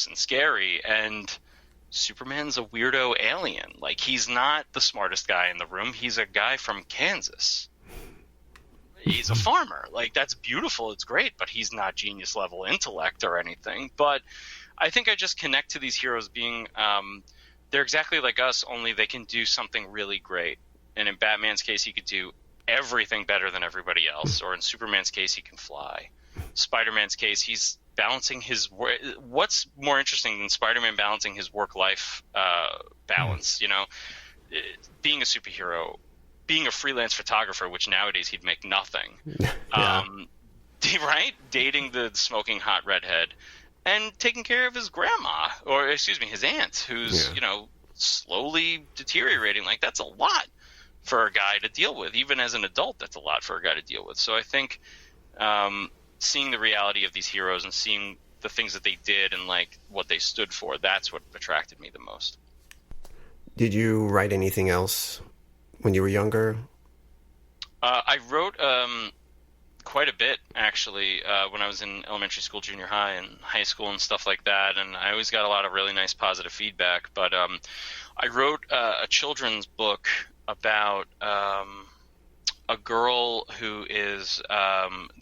and scary, and Superman's a weirdo alien. Like, he's not the smartest guy in the room. He's a guy from Kansas. He's a farmer. Like, that's beautiful. It's great, but he's not genius level intellect or anything. But I think I just connect to these heroes being, they're exactly like us, only they can do something really great. And in Batman's case, he could do everything better than everybody else. Or in Superman's case, he can fly. Spider-Man's case, he's balancing his work. What's more interesting than Spider-Man balancing his work-life balance? You know, being a superhero, being a freelance photographer, which nowadays he'd make nothing. Yeah. Right? Dating the smoking hot redhead, and taking care of his grandma, or excuse me, his aunt, who's, you know, slowly deteriorating. Like, that's a lot for a guy to deal with. Even as an adult, that's a lot for a guy to deal with. So I think seeing the reality of these heroes and seeing the things that they did and, like, what they stood for, that's what attracted me the most. Did you write anything else when you were younger? I wrote quite a bit, actually, when I was in elementary school, junior high, and high school and stuff like that, and I always got a lot of really nice positive feedback. But I wrote a children's book about a girl who is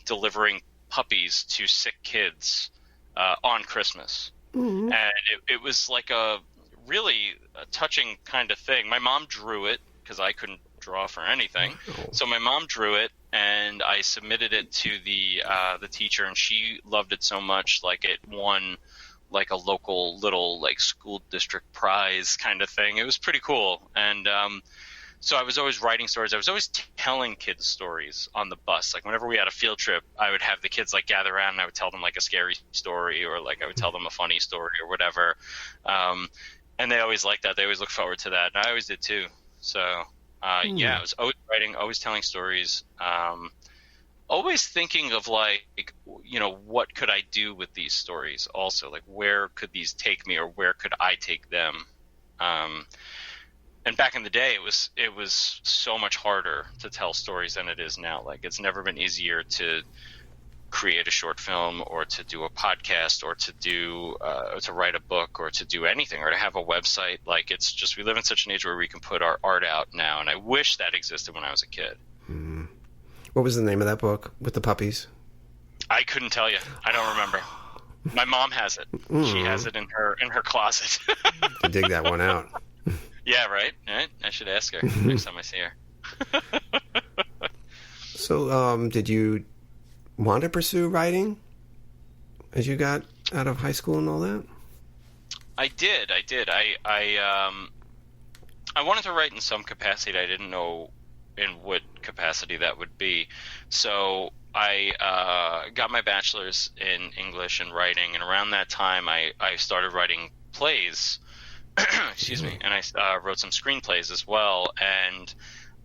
delivering puppies to sick kids on Christmas. Mm-hmm. And it was like a really touching kind of thing. My mom drew it because I couldn't draw for anything. So my mom drew it, and I submitted it to the teacher, and she loved it so much, like it won like a local little like school district prize kind of thing. It was pretty cool. And so I was always writing stories. I was always telling kids stories on the bus. Like, whenever we had a field trip, I would have the kids like gather around, and I would tell them like a scary story, or like I would tell them a funny story or whatever. And they always liked that. They always looked forward to that, and I always did too. So yeah, I was always writing, always telling stories, always thinking of, like, you know, what could I do with these stories also? Like, where could these take me, or where could I take them? And back in the day, it was so much harder to tell stories than it is now. Like, it's never been easier to create a short film, or to do a podcast, or to do to write a book, or to do anything, or to have a website. Like, it's just, we live in such an age where we can put our art out now, and I wish that existed when I was a kid. What was the name of that book with the puppies? I couldn't tell you. I don't remember. My mom has it. She has it in her closet. To dig that one out. Yeah, right. I should ask her next time I see her. So, did you want to pursue writing as you got out of high school and all that? I did. I wanted to write in some capacity. I didn't know in what capacity that would be. So I got my bachelor's in English and writing, and around that time I started writing plays. Excuse me. And I wrote some screenplays as well, and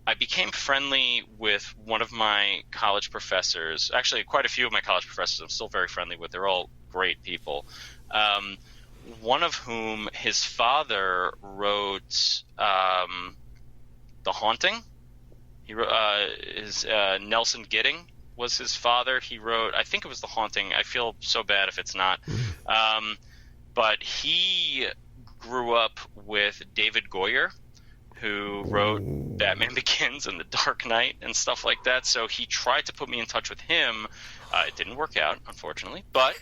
I became friendly with one of my college professors. Actually, quite a few of my college professors I'm still very friendly with. They're all great people. One of whom, his father wrote The Haunting. He wrote, Nelson Gidding was his father. He wrote, I think it was The Haunting. I feel so bad if it's not. But he grew up with David Goyer, who wrote Batman Begins and The Dark Knight and stuff like that. So he tried to put me in touch with him. It didn't work out, unfortunately. But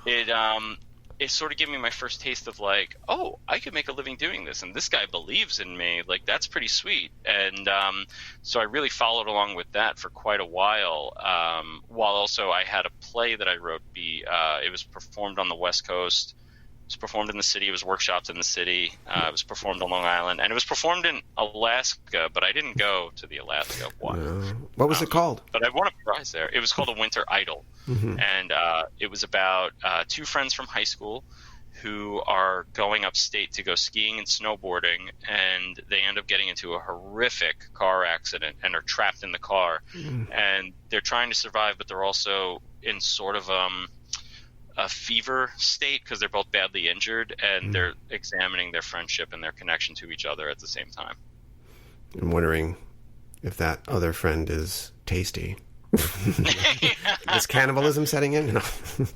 it sort of gave me my first taste of, like, oh, I could make a living doing this, and this guy believes in me. Like, that's pretty sweet. And so I really followed along with that for quite a while, while also I had a play that I wrote it was performed on the West Coast. It was performed in the city. It was workshopped in the city. It was performed on Long Island, and it was performed in Alaska, but I didn't go to the Alaska one. What was it called? But I won a prize there. It was called A Winter Idol, and it was about two friends from high school who are going upstate to go skiing and snowboarding, and they end up getting into a horrific car accident and are trapped in the car, and they're trying to survive, but they're also in sort of a fever state because they're both badly injured, and they're examining their friendship and their connection to each other at the same time. I'm wondering if that other friend is Tasty. Is cannibalism setting in? No.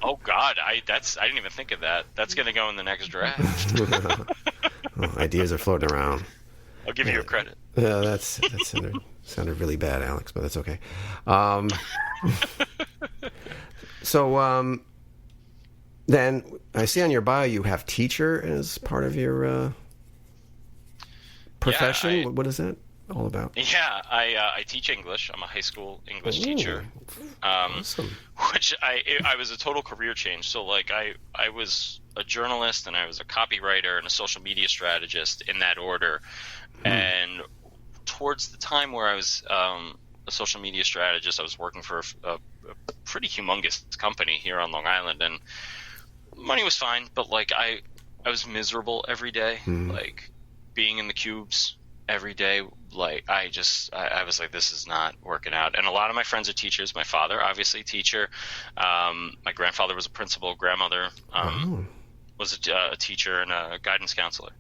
Oh God, I didn't even think of that. That's going to go in the next draft. Oh, ideas are floating around. I'll give you your credit. Yeah, that sounded really bad, Alex, but that's okay. So then I see on your bio you have teacher as part of your profession. Yeah, what is that all about? Yeah, I teach English. I'm a high school English teacher. Awesome. Which I was a total career change. So like I was a journalist and I was a copywriter and a social media strategist in that order. And towards the time where I was a social media strategist, I was working for a pretty humongous company here on Long Island, and money was fine, but like I was miserable every day, like being in the cubes every day. Like I was like, this is not working out. And a lot of my friends are teachers. My father, obviously, teacher. My grandfather was a principal. Grandmother was a teacher and a guidance counselor,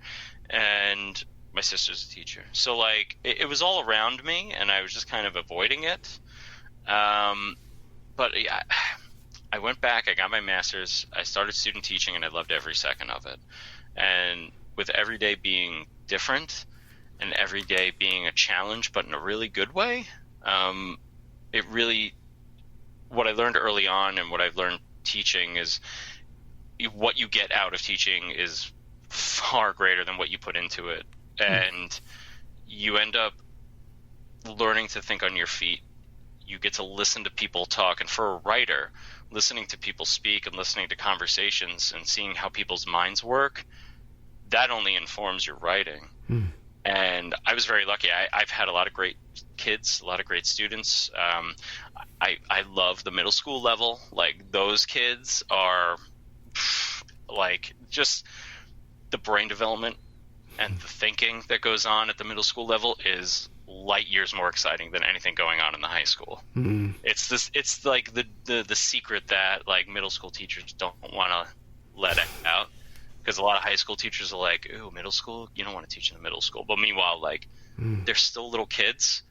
and my sister's a teacher. So like it was all around me, and I was just kind of avoiding it. But yeah, I went back. I got my master's. I started student teaching, and I loved every second of it. And with every day being different, and every day being a challenge, but in a really good way, it really, what I learned early on and what I've learned teaching is what you get out of teaching is far greater than what you put into it. And you end up learning to think on your feet. You get to listen to people talk. And for a writer, listening to people speak and listening to conversations and seeing how people's minds work, that only informs your writing. And I was very lucky. I've had a lot of great kids, a lot of great students. I love the middle school level. Like those kids are like just the brain development and the thinking that goes on at the middle school level is light years more exciting than anything going on in the high school. It's like the secret that like middle school teachers don't want to let out. Because a lot of high school teachers are like, ooh, middle school? You don't want to teach in the middle school. But meanwhile, like, they're still little kids,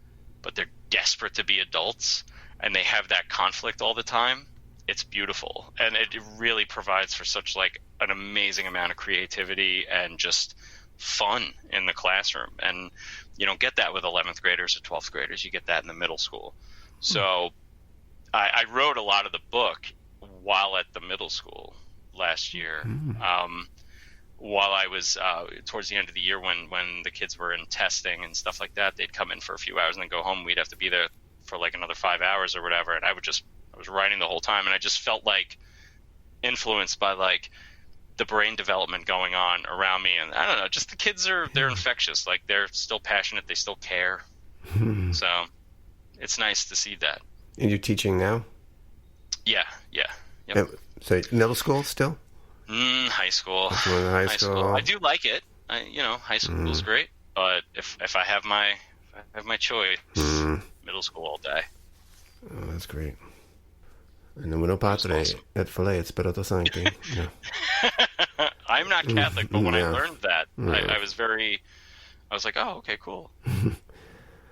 but they're desperate to be adults, and they have that conflict all the time. It's beautiful. And it really provides for such, like, an amazing amount of creativity and just fun in the classroom. And you don't get that with 11th graders or 12th graders. You get that in the middle school. So I wrote a lot of the book while at the middle school last year. While I was towards the end of the year when the kids were in testing and stuff like that, they'd come in for a few hours and then go home. We'd have to be there for like another 5 hours or whatever. And I was writing the whole time, and I just felt like influenced by like the brain development going on around me. And I don't know, just the kids they're infectious. Like they're still passionate. They still care. So it's nice to see that. And you're teaching now? Yeah. Yep. So middle school still? High school. High school. I do like it. High school is great, but if I have my choice, middle school all day. Oh, that's great. Numero Patre et File Spirito Sancti. I'm not Catholic, but when I learned that, I was like, oh, okay, cool.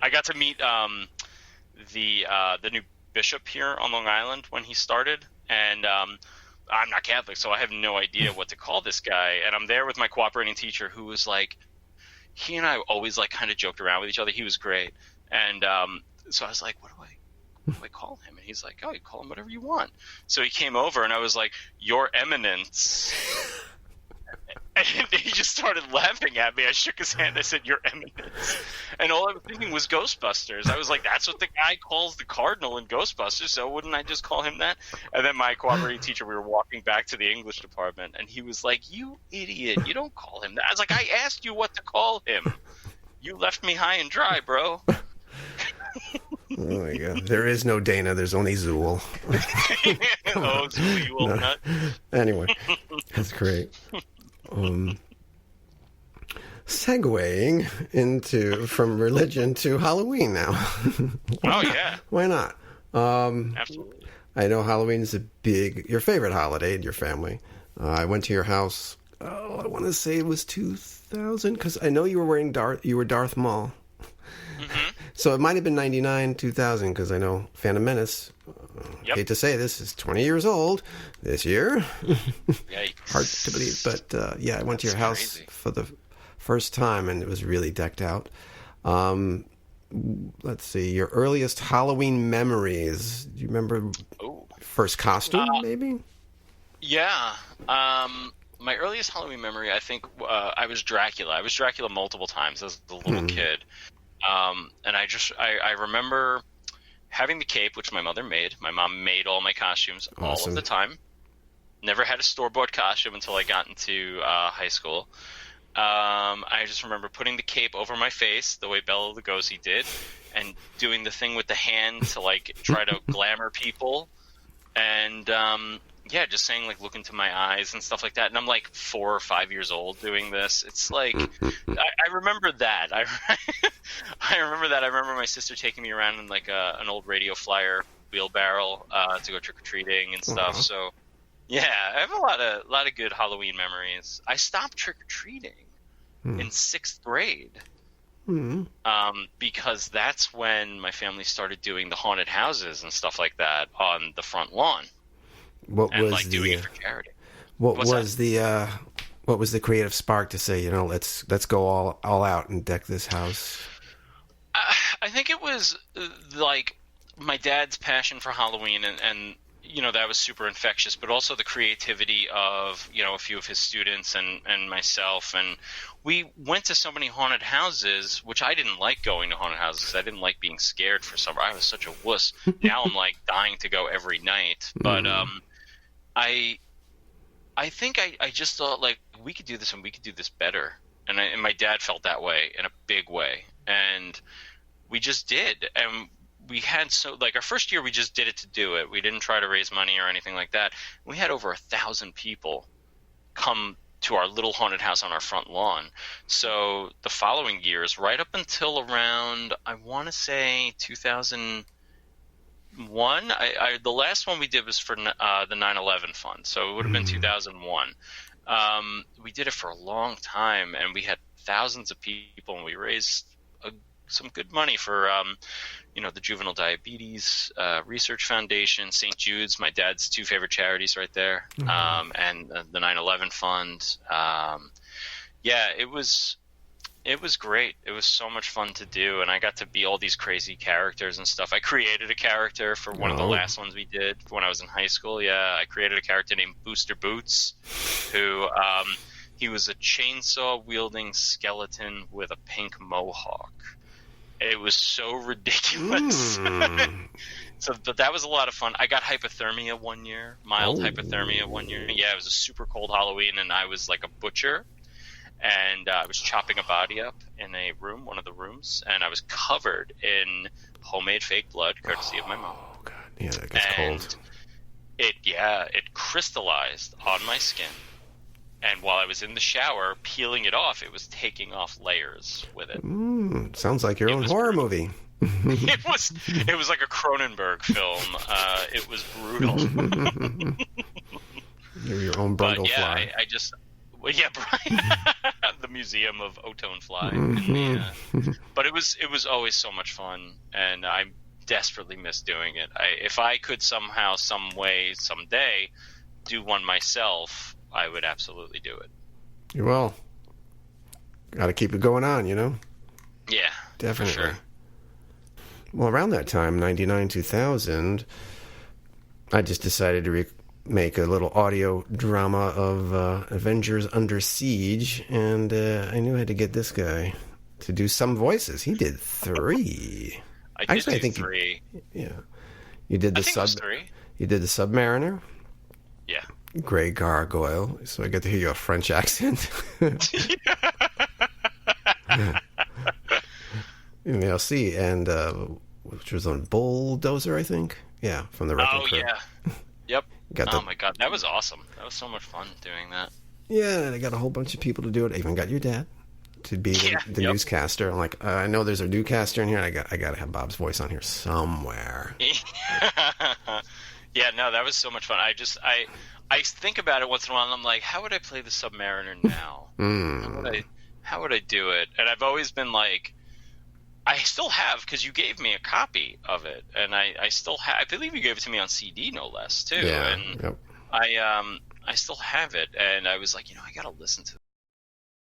I got to meet the new bishop here on Long Island when he started, and I'm not Catholic, so I have no idea what to call this guy. And I'm there with my cooperating teacher, who was like, he and I always like kind of joked around with each other. He was great. And so I was like, what do I call him? And he's like, oh, you call him whatever you want. So he came over, and I was like, Your Eminence. And he just started laughing at me. I shook his hand. I said, Your Eminence. And all I was thinking was Ghostbusters. I was like, that's what the guy calls the cardinal in Ghostbusters, so wouldn't I just call him that? And then my cooperating teacher, we were walking back to the English department, and he was like, you idiot, you don't call him that. I was like, I asked you what to call him. You left me high and dry, bro. Oh my God! There is no Dana. There's only Zool. Oh, Zool, you old nut. Anyway, that's great. Segueing from religion to Halloween now. Oh yeah. Why not? Absolutely. I know Halloween is your favorite holiday in your family. I went to your house. Oh, I want to say it was 2000 because I know you were wearing Darth Maul. So it might have been 99, 2000, because I know Phantom Menace, Yep. hate to say this, is 20 years old this year. Yikes. Hard to believe, but yeah, I went to your That's house crazy. for the first time, and it was really decked out. Let's see, your earliest Halloween memories. Do you remember Oh. first costume, maybe? Yeah. My earliest Halloween memory, I think, I was Dracula. I was Dracula multiple times as a little kid. And I remember having the cape, which my mother made. My mom made all my costumes all Awesome. of the time. Never had a store-bought costume until I got into high school. I just remember putting the cape over my face the way Bela Lugosi did and doing the thing with the hand to, like, try to glamour people. And, yeah, just saying, like, look into my eyes and stuff like that. And I'm, like, 4 or 5 years old doing this. It's like, I remember that. I remember that. I remember my sister taking me around in, like, an old radio flyer wheelbarrow to go trick-or-treating and stuff. Wow. So, yeah, I have a lot of good Halloween memories. I stopped trick-or-treating in 6th grade. Because that's when my family started doing the haunted houses and stuff like that on the front lawn. What And was like doing it for charity. what What's was the creative spark to say, let's go all out and deck this house? I think it was like my dad's passion for Halloween and that was super infectious, but also the creativity of, a few of his students and myself. And we went to so many haunted houses, which I didn't like going to haunted houses. I didn't like being scared for summer. I was such a wuss. Now I'm like dying to go every night. But I think I just thought, like, we could do this and we could do this better. And my dad felt that way in a big way. And we just did. And we had our first year we just did it to do it. We didn't try to raise money or anything like that. We had over 1,000 people come to our little haunted house on our front lawn. So the following years, right up until around, I want to say 2001, the last one we did was for the 9/11 fund. So it would have been 2001. We did it for a long time, and we had thousands of people, and we raised some good money for the Juvenile Diabetes Research Foundation, St. Jude's, my dad's 2 favorite charities right there, and the 9/11 fund. It was great. It was so much fun to do, and I got to be all these crazy characters and stuff. I created a character for one of the last ones we did when I was in high school. Yeah, I created a character named Booster Boots, who he was a chainsaw-wielding skeleton with a pink mohawk. It was so ridiculous. But that was a lot of fun. I got hypothermia one year, mild hypothermia one year. Yeah, it was a super cold Halloween, and I was like a butcher, and I was chopping a body up in a room, one of the rooms, and I was covered in homemade fake blood, courtesy of my mom. Oh, God. Yeah, that gets cold. It crystallized on my skin. And while I was in the shower peeling it off, it was taking off layers with it. Sounds like your own horror movie. It was like a Cronenberg film. It was brutal. You're your own Brundle fly. Brian. The Museum of Ottone Fly. But it was always so much fun, and I desperately miss doing it. If I could somehow, some way, someday do one myself, I would absolutely do it. You will. Got to keep it going on, Yeah, definitely. For sure. Well, around that time, 99, 2000, I just decided to make a little audio drama of Avengers Under Siege, and I knew I had to get this guy to do some voices. He did 3. I think 3. You did the it was 3. You did the Submariner. Yeah. Grey Gargoyle, so I get to hear your French accent. See, and which was on Bulldozer, I think. Yeah, from the Wrecking Crew. Yeah. Yep. Oh my God, that was awesome. That was so much fun doing that. Yeah, and I got a whole bunch of people to do it. I even got your dad to be the newscaster. I'm like, I know there's a newscaster in here. I got to have Bob's voice on here somewhere. Yeah, no, that was so much fun. I think about it once in a while, and I'm like, how would I play the Submariner now? How would I do it? And I've always been like, I still have, because you gave me a copy of it, and I still have. I believe you gave it to me on CD, no less, too. Yeah. And Yep. I still have it, and I was like, I got to listen to